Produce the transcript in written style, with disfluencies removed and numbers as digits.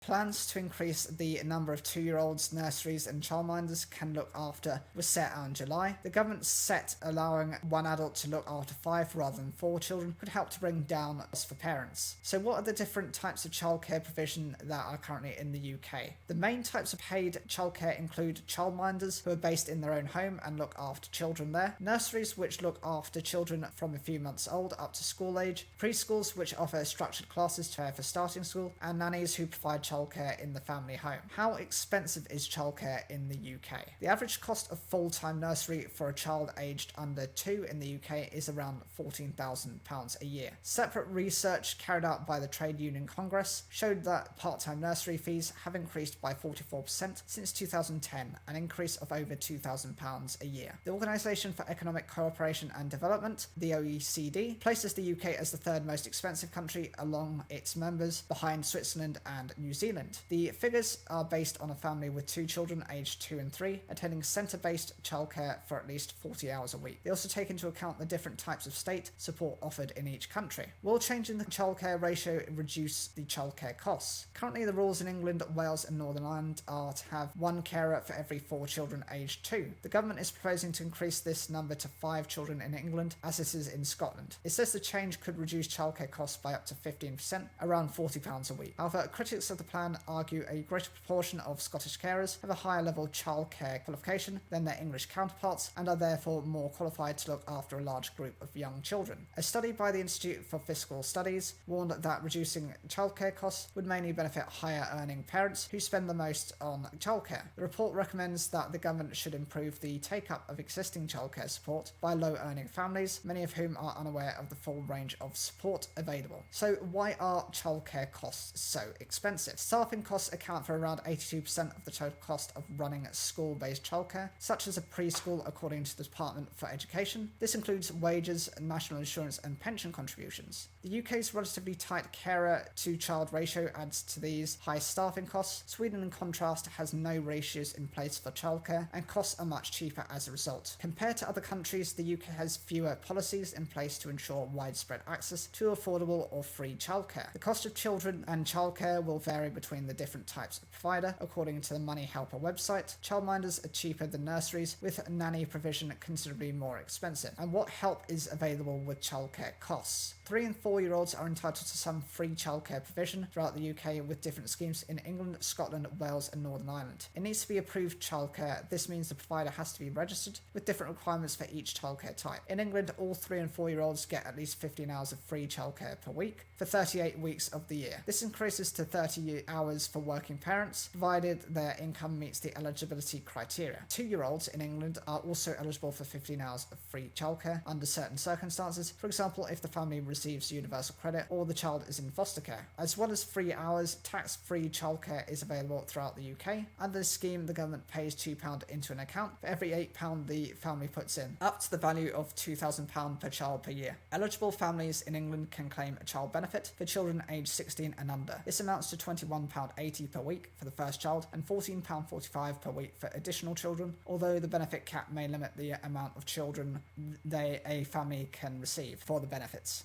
Plans to increase the number of 2-year-olds, nurseries and childminders can look after was set out in July. The government set allowing one adult to look after 5 rather than 4 children could help to bring down costs for parents. So what are the different types of childcare provision that are currently in the UK? The main types of paid childcare include childminders, who are based in their own home and look after children there, nurseries which look after children from a few months old up to school age, preschools which offer structured classes to prepare for starting school, and nannies who provide childcare in the family home. How expensive is childcare in the UK? The average cost of full-time nursery for a child aged under 2 in the UK is around £14,000 a year. Separate research carried out by the Trade Union Congress showed that part-time nursery fees have increased by 44% since 2010, an increase of over £2,000 a year. The Organisation for Economic Cooperation and Development, the OECD, places the UK as the third most expensive country along its members, behind Switzerland and New Zealand. The figures are based on a family with 2 children aged 2 and 3 attending centre-based childcare for at least 40 hours a week. They also take into account the different types of state support offered in each country. Will changing the childcare ratio reduce the childcare costs? Currently, the rules in England, Wales and Northern Ireland are to have 1 carer for every 4 children aged 2. The government is proposing to increase this number to 5 children in England, as it is in Scotland. It says the change could reduce childcare costs by up to 15%, around £40 a week. However, critics of the plan argue a greater proportion of Scottish carers have a higher level childcare qualification than their English counterparts and are therefore more qualified to look after a large group of young children. A study by the Institute for Fiscal Studies warned that reducing childcare costs would mainly benefit higher earning parents who spend the most on childcare. The report recommends that the government should improve the take-up of existing childcare support by low earning families, many of whom are unaware of the full range of support available. So why are childcare costs so expensive? Staffing costs account for around 82% of the total cost of running school-based childcare, such as a preschool, according to the Department for Education. This includes wages, national insurance and pension contributions. The UK's relatively tight carer-to-child ratio adds to these high staffing costs. Sweden, in contrast, has no ratios in place for childcare, and costs are much cheaper as a result. Compared to other countries, the UK has fewer policies in place to ensure widespread access to affordable or free childcare. The cost of children and childcare will vary between the different types of provider. According to the Money Helper website, childminders are cheaper than nurseries, with nanny provision considerably more expensive. And what help is available with childcare costs? 3 and 4-year-olds are entitled to some free childcare provision throughout the UK, with different schemes in England, Scotland, Wales and Northern Ireland. It needs to be approved childcare. This means the provider has to be registered, with different requirements for each childcare type. In England, all 3 and 4-year-olds get at least 15 hours of free childcare per week for 38 weeks of the year. This increases to 30 hours for working parents, provided their income meets the eligibility criteria. 2-year-olds in England are also eligible for 15 hours of free childcare under certain circumstances, for example if the family receives universal credit or the child is in foster care. As well as 3 hours, tax-free childcare is available throughout the UK. Under this scheme, the government pays £2 into an account for every £8 the family puts in, up to the value of £2,000 per child per year. Eligible families in England can claim a child benefit for children aged 16 and under. This amounts to £21.80 per week for the first child and £14.45 per week for additional children, although the benefit cap may limit the amount of children a family can receive for the benefits.